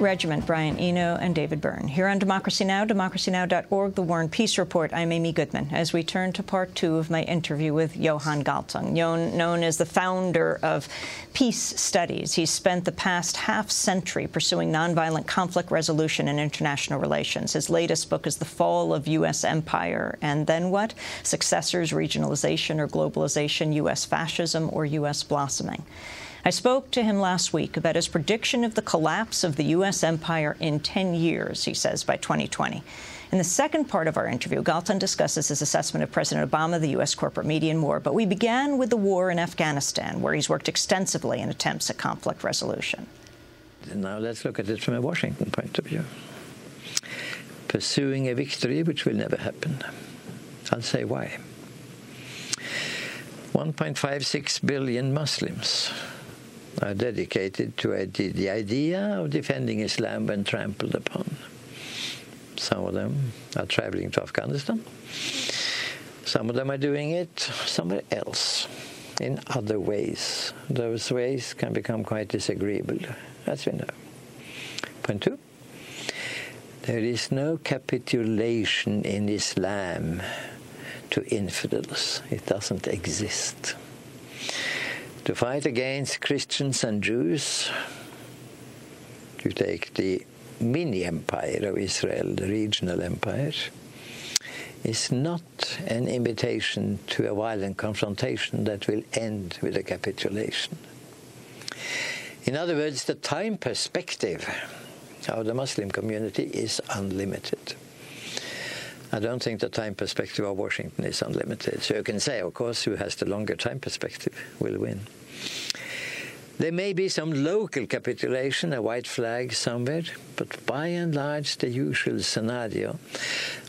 Regiment, Brian Eno and David Byrne. Here on Democracy Now!, democracynow.org, The War and Peace Report. I'm Amy Goodman, as we turn to part 2 of my interview with Johan Galtung, known as the founder of peace studies. He's spent the past half-century pursuing nonviolent conflict resolution and international relations. His latest book is The Fall of U.S. Empire. And then what? Successors, Regionalization or Globalization, U.S. Fascism or U.S. Blossoming. I spoke to him last week about his prediction of the collapse of the U.S. empire in 10 years, he says, by 2020. In the second part of our interview, Galtung discusses his assessment of President Obama, the U.S. corporate media, and more. But we began with the war in Afghanistan, where he's worked extensively in attempts at conflict resolution. Now let's look at it from a Washington point of view. Pursuing a victory which will never happen. I'll say why. 1.56 billion Muslims are dedicated to the idea of defending Islam when trampled upon. Some of them are traveling to Afghanistan. Some of them are doing it somewhere else, in other ways. Those ways can become quite disagreeable, as we know. Point 2. There is no capitulation in Islam to infidels. It doesn't exist. To fight against Christians and Jews, to take the mini-empire of Israel, the regional empire, is not an invitation to a violent confrontation that will end with a capitulation. In other words, the time perspective of the Muslim community is unlimited. I don't think the time perspective of Washington is unlimited. So you can say, of course, who has the longer time perspective will win. There may be some local capitulation, a white flag somewhere, but by and large the usual scenario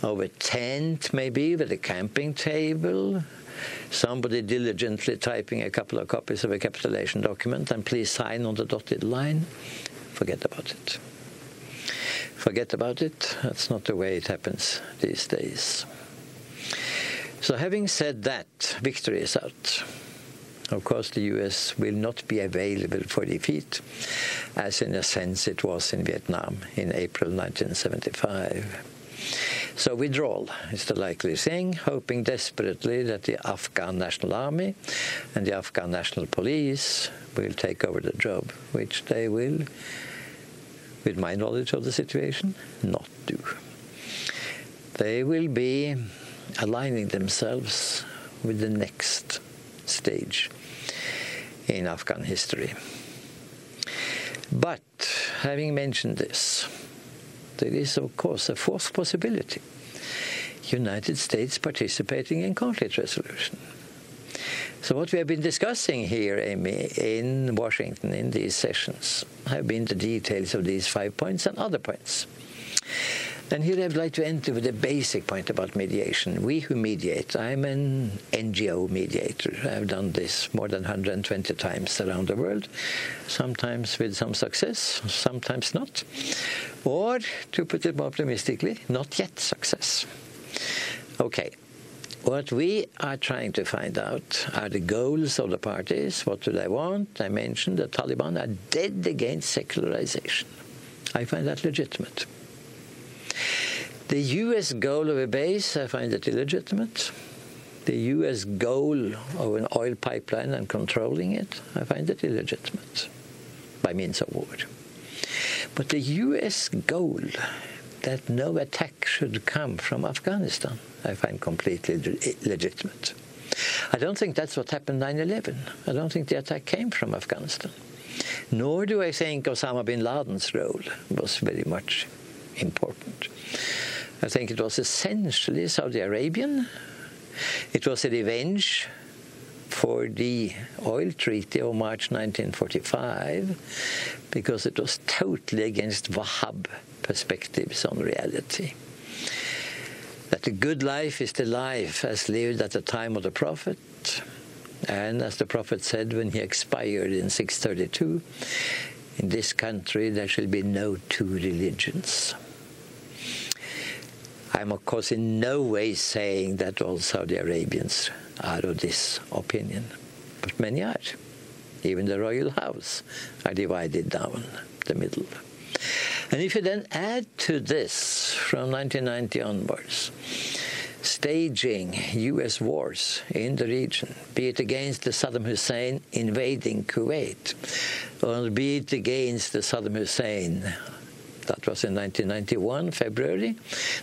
of a tent maybe with a camping table, somebody diligently typing a couple of copies of a capitulation document and please sign on the dotted line, forget about it. Forget about it. That's not the way it happens these days. So having said that, victory is out. Of course, the U.S. will not be available for defeat, as in a sense it was in Vietnam in April 1975. So withdrawal is the likely thing, hoping desperately that the Afghan National Army and the Afghan National Police will take over the job, which they will, with my knowledge of the situation, not do. They will be aligning themselves with the next stage in Afghan history. But, having mentioned this, there is, of course, a fourth possibility. United States participating in conflict resolution. So what we have been discussing here, Amy, in Washington in these sessions have been the details of these 5 points and other points. And here I'd like to enter with a basic point about mediation. We who mediate, I'm an NGO mediator. I've done this more than 120 times around the world, sometimes with some success, sometimes not. Or, to put it more optimistically, not yet success. Okay. What we are trying to find out are the goals of the parties. What do they want? I mentioned the Taliban are dead against secularization. I find that legitimate. The U.S. goal of a base, I find it illegitimate. The U.S. goal of an oil pipeline and controlling it, I find it illegitimate, by means of war. But the U.S. goal that no attack should come from Afghanistan, I find completely legitimate. I don't think that's what happened 9/11. I don't think the attack came from Afghanistan. Nor do I think Osama bin Laden's role was very much important. I think it was essentially Saudi Arabian. It was a revenge for the oil treaty of March 1945 because it was totally against Wahhab perspectives on reality. That the good life is the life as lived at the time of the Prophet, and as the Prophet said when he expired in 632, in this country there shall be no two religions. I'm of course in no way saying that all Saudi Arabians are of this opinion, but many are. Even the royal house are divided down the middle. And if you then add to this, from 1990 onwards, staging U.S. wars in the region, be it against the Saddam Hussein invading Kuwait, or be it against the Saddam Hussein, that was in 1991, February,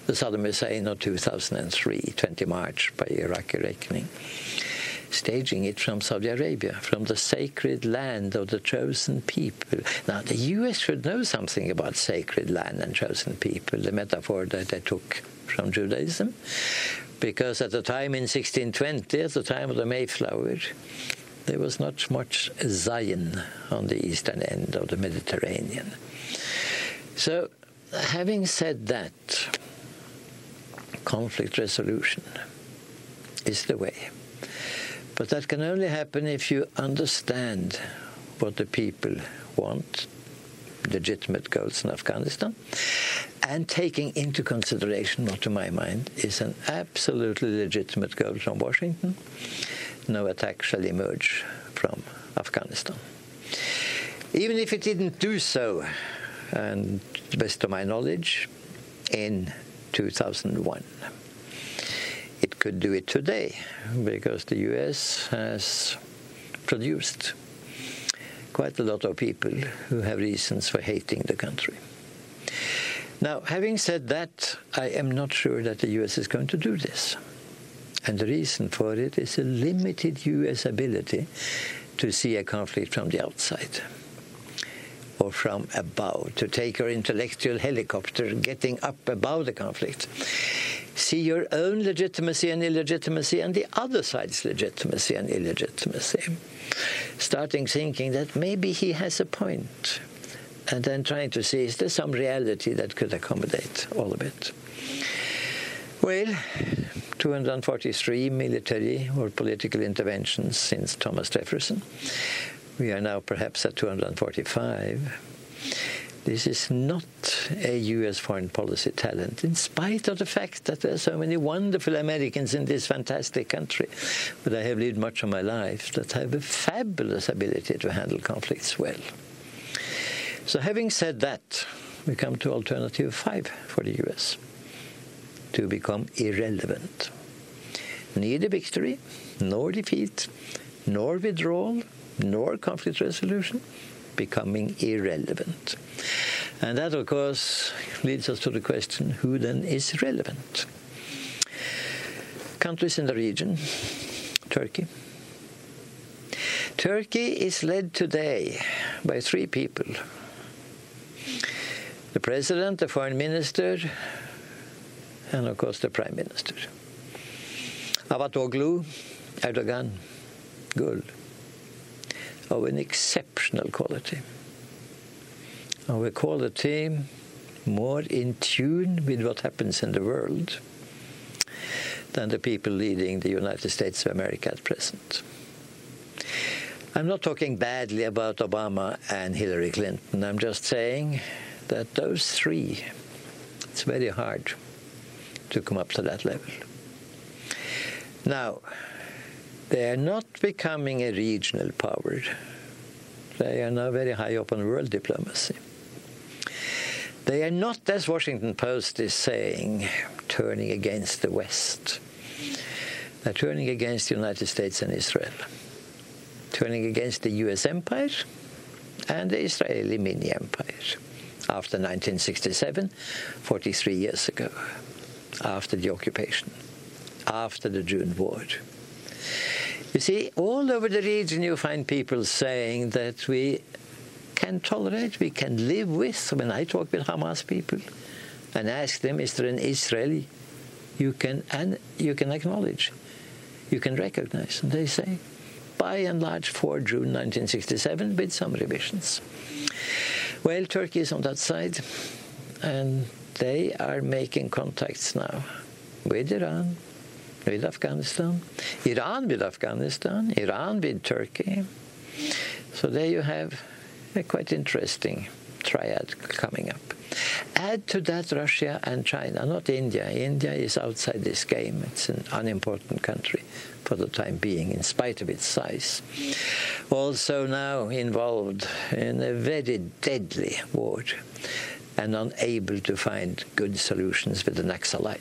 the Saddam Hussein of 2003, 20 March by Iraqi reckoning, staging it from Saudi Arabia, from the sacred land of the chosen people. Now, the U.S. should know something about sacred land and chosen people, the metaphor that they took from Judaism, because at the time in 1620, at the time of the Mayflower, there was not much Zion on the eastern end of the Mediterranean. So, having said that, conflict resolution is the way. But that can only happen if you understand what the people want, legitimate goals in Afghanistan, and taking into consideration what, to my mind, is an absolutely legitimate goal from Washington: no attack shall emerge from Afghanistan. Even if it didn't do so, and to the best of my knowledge, in 2001. It could do it today, because the U.S. has produced quite a lot of people who have reasons for hating the country. Now, having said that, I am not sure that the U.S. is going to do this. And the reason for it is a limited U.S. ability to see a conflict from the outside, or from above, to take your intellectual helicopter getting up above the conflict. See your own legitimacy and illegitimacy and the other side's legitimacy and illegitimacy. Starting thinking that maybe he has a point, and then trying to see, is there some reality that could accommodate all of it? Well, 243 military or political interventions since Thomas Jefferson. We are now perhaps at 245. This is not a U.S. foreign policy talent, in spite of the fact that there are so many wonderful Americans in this fantastic country, but I have lived much of my life, that have a fabulous ability to handle conflicts well. So having said that, we come to alternative 5 for the U.S. to become irrelevant. Neither victory, nor defeat, nor withdrawal, nor conflict resolution, becoming irrelevant. And that, of course, leads us to the question, who then is relevant? Countries in the region, Turkey. Turkey is led today by 3 people: the president, the foreign minister, and of course the prime minister. Davutoglu, Erdogan, Gül, of an exceptional quality. Of a quality more in tune with what happens in the world than the people leading the United States of America at present. I'm not talking badly about Obama and Hillary Clinton. I'm just saying that those 3, it's very hard to come up to that level. Now, they are not becoming a regional power. They are now very high up on world diplomacy. They are not, as Washington Post is saying, turning against the West. They're turning against the United States and Israel, turning against the U.S. empire and the Israeli mini-empire after 1967, 43 years ago, after the occupation, after the June War. You see, all over the region you find people saying that we can tolerate, we can live with. When I talk with Hamas people and ask them, is there an Israeli you can acknowledge, you can recognize? And they say, by and large, for June 1967, with some revisions. Well, Turkey is on that side, and they are making contacts now with Iran, with Afghanistan, Iran with Afghanistan, Iran with Turkey. So there you have a quite interesting triad coming up. Add to that Russia and China, not India. India is outside this game. It's an unimportant country for the time being, in spite of its size. Also now involved in a very deadly war and unable to find good solutions with the Naxalites.